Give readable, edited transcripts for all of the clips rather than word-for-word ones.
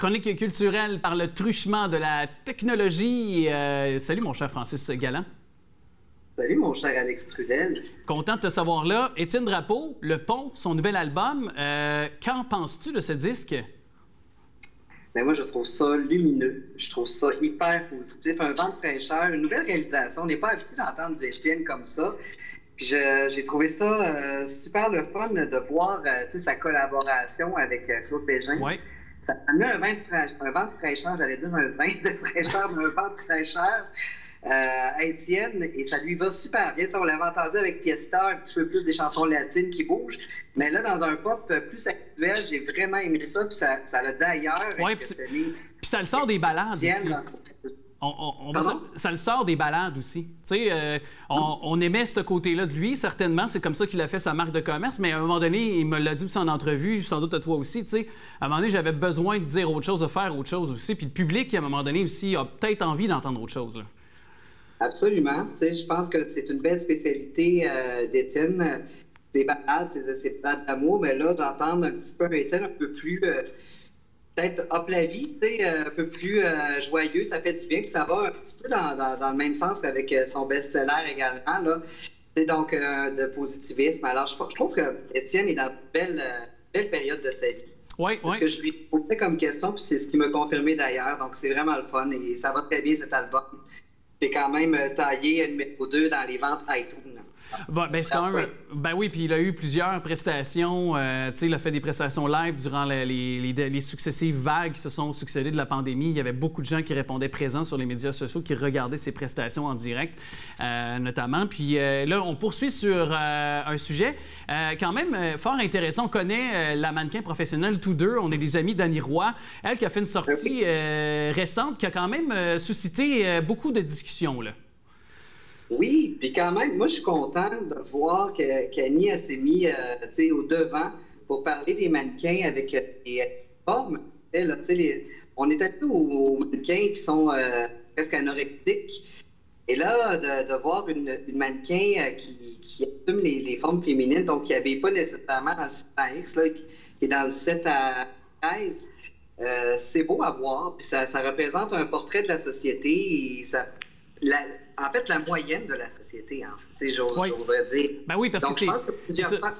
Chronique culturelle par le truchement de la technologie. Salut, mon cher Francis Galland. Salut, mon cher Alex Trudel. Content de te savoir là. Étienne Drapeau, Le Pont, son nouvel album. Qu'en penses-tu de ce disque? Ben moi, je trouve ça lumineux. Je trouve ça hyper positif. Un vent de fraîcheur, une nouvelle réalisation. On n'est pas habitué d'entendre du Étienne comme ça. Puis j'ai trouvé ça super le fun de voir sa collaboration avec Claude Bégin. Ouais. Ça a amené un vent de fraîcheur, j'allais dire un vin de fraîcheur, mais un vent de fraîcheur à Étienne, et ça lui va super bien. T'sais, on l'avait entendu avec Fiesta, un petit peu plus des chansons latines qui bougent, mais là, dans un pop plus actuel, j'ai vraiment aimé ça, puis ça l'a d'ailleurs. Oui, puis ça le sort des balades aussi. Ça le sort des balades aussi. On aimait ce côté-là de lui, certainement. C'est comme ça qu'il a fait sa marque de commerce. Mais à un moment donné, il me l'a dit aussi en entrevue, sans doute à toi aussi. À un moment donné, j'avais besoin de dire autre chose, de faire autre chose aussi. Puis le public, à un moment donné aussi, a peut-être envie d'entendre autre chose. Là. Absolument. Je pense que c'est une belle spécialité d'Étienne. Des balades, c'est balades d'amour. Mais là, d'entendre un petit peu Étienne un peu plus... peut-être hop la vie, un peu plus joyeux, ça fait du bien. Puis ça va un petit peu dans le même sens qu'avec son best-seller également, là. Donc de positivisme. Alors, je trouve que Étienne est dans une belle période de sa vie. Oui, oui. Ce que je lui posais comme question, puis c'est ce qui m'a confirmé d'ailleurs. Donc, c'est vraiment le fun et ça va très bien, cet album. C'est quand même taillé numéro 2 dans les ventes iTunes. C'est quand même... Ben oui, puis il a eu plusieurs prestations. Il a fait des prestations live durant les successives vagues qui se sont succédées de la pandémie. Il y avait beaucoup de gens qui répondaient présents sur les médias sociaux, qui regardaient ses prestations en direct, notamment. Puis là, on poursuit sur un sujet quand même fort intéressant. On connaît la mannequin professionnelle, tous deux. On est des amis d'Annie Roy. Elle qui a fait une sortie récente qui a quand même suscité beaucoup de discussions, là. Oui, puis quand même, moi, je suis content de voir qu'Annie s'est mis au devant pour parler des mannequins avec les formes. On est habitué aux mannequins qui sont presque anorectiques. Et là, de voir une mannequin qui assume les formes féminines, donc qui n'habille pas nécessairement dans le 6 à X, là, qui est dans le 7 à 13, c'est beau à voir. Puis ça représente un portrait de la société et ça... En fait, la moyenne de la société, j'oserais dire. Ben oui, parce donc, que je pense que plusieurs femmes...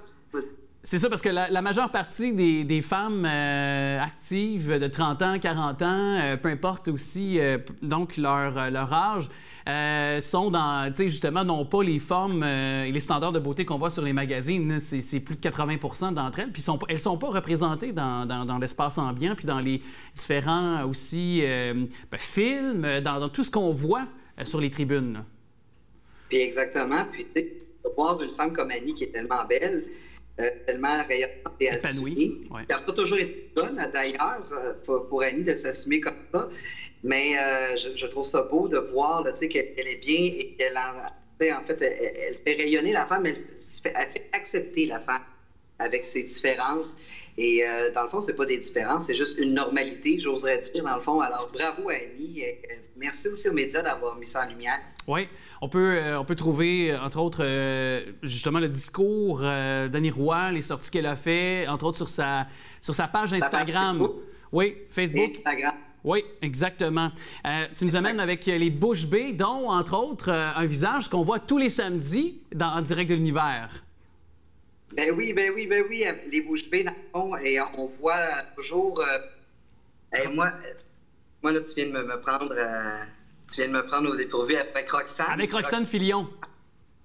C'est ça, parce que la majeure partie des femmes actives de 30 ans, 40 ans, peu importe aussi donc leur âge, sont dans, justement, n'ont pas les formes et les standards de beauté qu'on voit sur les magazines. C'est plus de 80% d'entre elles. Puis elles ne sont pas représentées dans l'espace ambiant, puis dans les différents aussi films, dans tout ce qu'on voit sur les tribunes. Là. Puis exactement. Puis de voir une femme comme Annie qui est tellement belle, tellement rayonnante et assumée. Ouais. Ça n'a pas toujours été bonne, d'ailleurs, pour Annie de s'assumer comme ça. Mais je trouve ça beau de voir qu'elle est bien et qu'elle en fait, elle fait rayonner la femme, elle fait accepter la femme avec ses différences. Et dans le fond, c'est pas des différences, c'est juste une normalité, j'oserais dire, dans le fond. Alors, bravo à Annie. Merci aussi aux médias d'avoir mis ça en lumière. Oui, on peut trouver, entre autres, justement, le discours d'Annie Roy, les sorties qu'elle a fait, entre autres sur sa page Instagram. Oui, Facebook. Instagram. Oui, exactement. Tu nous amènes avec les Bouches Bées, dont, entre autres, un visage qu'on voit tous les samedis en direct de l'univers. Ben oui, les Bouches Bées, dans le fond, et on voit toujours... moi, là, tu viens de me prendre... Tu viens de me prendre au dépourvu avec Roxane. Avec Roxane Filion.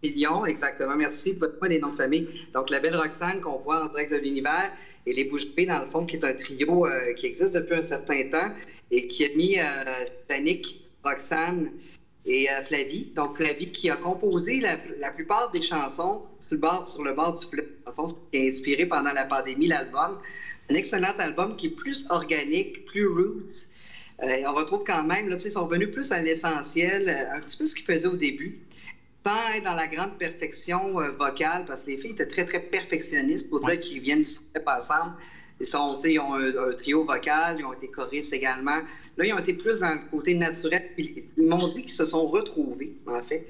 Filion, exactement. Merci. Pas les noms de famille. Donc, la belle Roxane qu'on voit en direct de l'univers et les Bouches Bées, dans le fond, qui est un trio qui existe depuis un certain temps et qui a mis Titanic, Roxane et Flavie. Donc, Flavie qui a composé la plupart des chansons sur le bord du fleuve. Dans le fond, ce qui a inspiré pendant la pandémie l'album. Un excellent album qui est plus organique, plus roots. On retrouve quand même, là, ils sont venus plus à l'essentiel, un petit peu ce qu'ils faisaient au début, sans être dans la grande perfection vocale, parce que les filles étaient très, très perfectionnistes pour dire qu'ils viennent du cégep ensemble. Ils ont un trio vocal, ils ont été choristes également. Là, ils ont été plus dans le côté naturel. Ils m'ont dit qu'ils se sont retrouvés, en fait,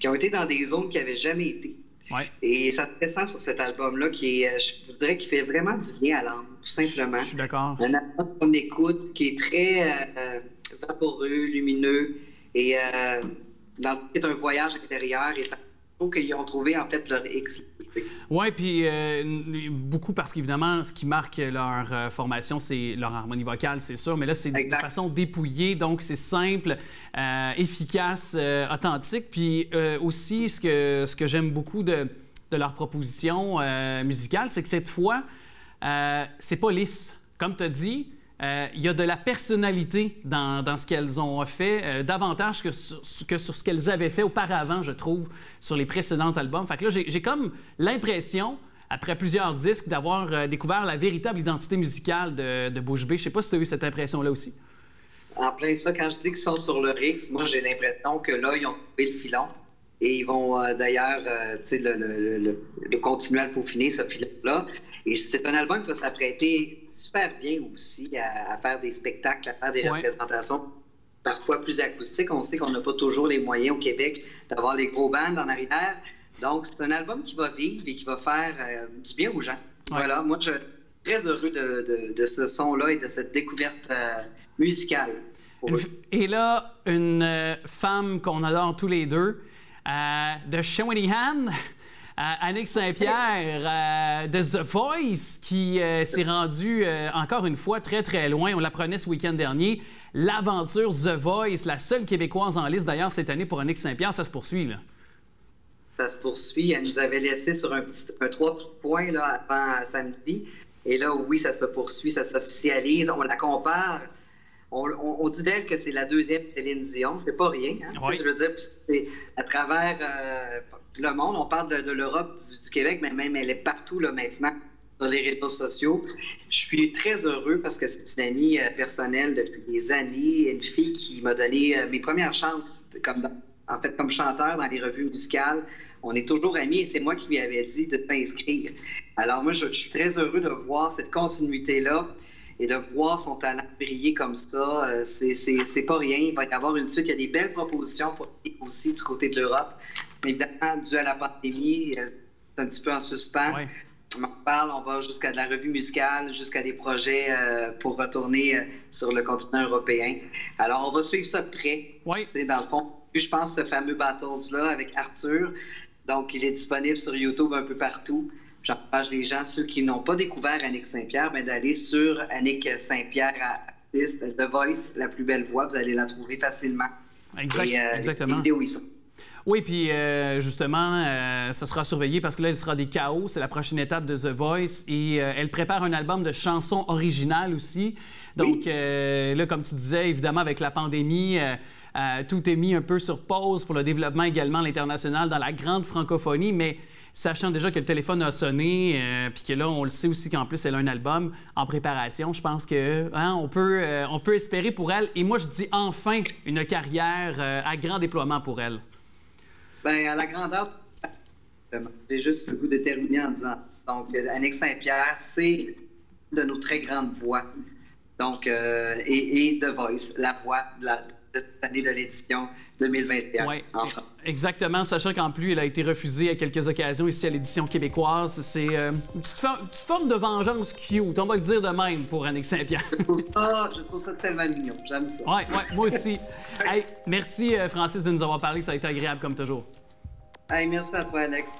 qu'ils ont été dans des zones qu'ils n'avaient jamais été. Ouais. Et ça se ressent sur cet album-là qui est, je vous dirais, qui fait vraiment du bien à l'âme, tout simplement. Je suis d'accord. Un album qu'on écoute qui est très vaporeux, lumineux et dans le fond, c'est un voyage intérieur et ça trouve qu'ils ont trouvé en fait leur X. Oui, puis beaucoup parce qu'évidemment, ce qui marque leur formation, c'est leur harmonie vocale, c'est sûr, mais là, c'est de façon dépouillée, donc c'est simple, efficace, authentique. Puis aussi, ce que j'aime beaucoup de leur proposition musicale, c'est que cette fois, c'est pas lisse. Comme tu as dit, il y a de la personnalité dans ce qu'elles ont fait, davantage que sur ce qu'elles avaient fait auparavant, je trouve, sur les précédents albums. Fait que là, j'ai comme l'impression, après plusieurs disques, d'avoir découvert la véritable identité musicale de Bouche Bée. Je sais pas si tu as eu cette impression-là aussi. En plein ça, quand je dis qu'ils sont sur le X, moi, j'ai l'impression que là, ils ont trouvé le filon. Et ils vont d'ailleurs le continuer à le peaufiner, ce filon-là. Et c'est un album qui va s'apprêter super bien aussi à faire des spectacles, à faire des représentations parfois plus acoustiques. On sait qu'on n'a pas toujours les moyens au Québec d'avoir les gros bands en arrière. Donc, c'est un album qui va vivre et qui va faire du bien aux gens. Ouais. Voilà, moi, je suis très heureux de ce son-là et de cette découverte musicale. Et là, une femme qu'on adore tous les deux, de Shawinigan, Annick Saint-Pierre de The Voice, qui s'est rendue encore une fois très, très loin. On l'apprenait ce week-end dernier. L'aventure The Voice, la seule Québécoise en liste d'ailleurs cette année pour Annick Saint-Pierre, ça se poursuit, là. Ça se poursuit. Elle nous avait laissé sur un 3 petits points là, avant samedi. Et là, oui, ça se poursuit, ça s'officialise. On la compare. On dit d'elle que c'est la deuxième Céline Dion. C'est pas rien. Hein? Oui. Je veux dire, c'est à travers le monde, on parle de l'Europe, du Québec, mais même elle est partout là, maintenant sur les réseaux sociaux. Je suis très heureux parce que c'est une amie personnelle depuis des années, une fille qui m'a donné mes premières chances comme chanteur dans les revues musicales. On est toujours amis et c'est moi qui lui avais dit de t'inscrire. Alors moi, je suis très heureux de voir cette continuité-là et de voir son talent briller comme ça. C'est pas rien. Il va y avoir une suite. Il y a des belles propositions pour aussi du côté de l'Europe. Évidemment, dû à la pandémie, c'est un petit peu en suspens. Oui. On en parle, on va jusqu'à de la revue musicale, jusqu'à des projets pour retourner sur le continent européen. Alors, on va suivre ça de près. Oui. Dans le fond, je pense ce fameux Battles-là avec Arthur. Donc, il est disponible sur YouTube un peu partout. J'encourage les gens, ceux qui n'ont pas découvert Annick Saint-Pierre, d'aller sur Annick Saint-Pierre artiste, The Voice, la plus belle voix. Vous allez la trouver facilement. Exactement. Les vidéos, ils sont. Oui, puis justement, ça sera surveillé parce que là, il sera des chaos. C'est la prochaine étape de The Voice. Et elle prépare un album de chansons originales aussi. Donc, là, comme tu disais, évidemment, avec la pandémie, tout est mis un peu sur pause pour le développement également à l'international dans la grande francophonie. Mais sachant déjà que le téléphone a sonné, puis que là, on le sait aussi qu'en plus, elle a un album en préparation, je pense que on peut espérer pour elle. Et moi, je dis enfin une carrière à grand déploiement pour elle. Bien, à la grandeur, j'ai juste le goût de terminer en disant. Donc, Annick Saint-Pierre, c'est de nos très grandes voix. Donc, et The Voice, la voix de l'année de l'édition 2021 en France. Exactement, sachant qu'en plus, elle a été refusée à quelques occasions ici à l'édition québécoise. C'est une petite forme de vengeance cute, on va le dire de même pour Annick Saint-Pierre. Je trouve ça tellement mignon, j'aime ça. Oui, moi aussi. Hey, merci Francis de nous avoir parlé, ça a été agréable comme toujours. Hey, merci à toi Alex.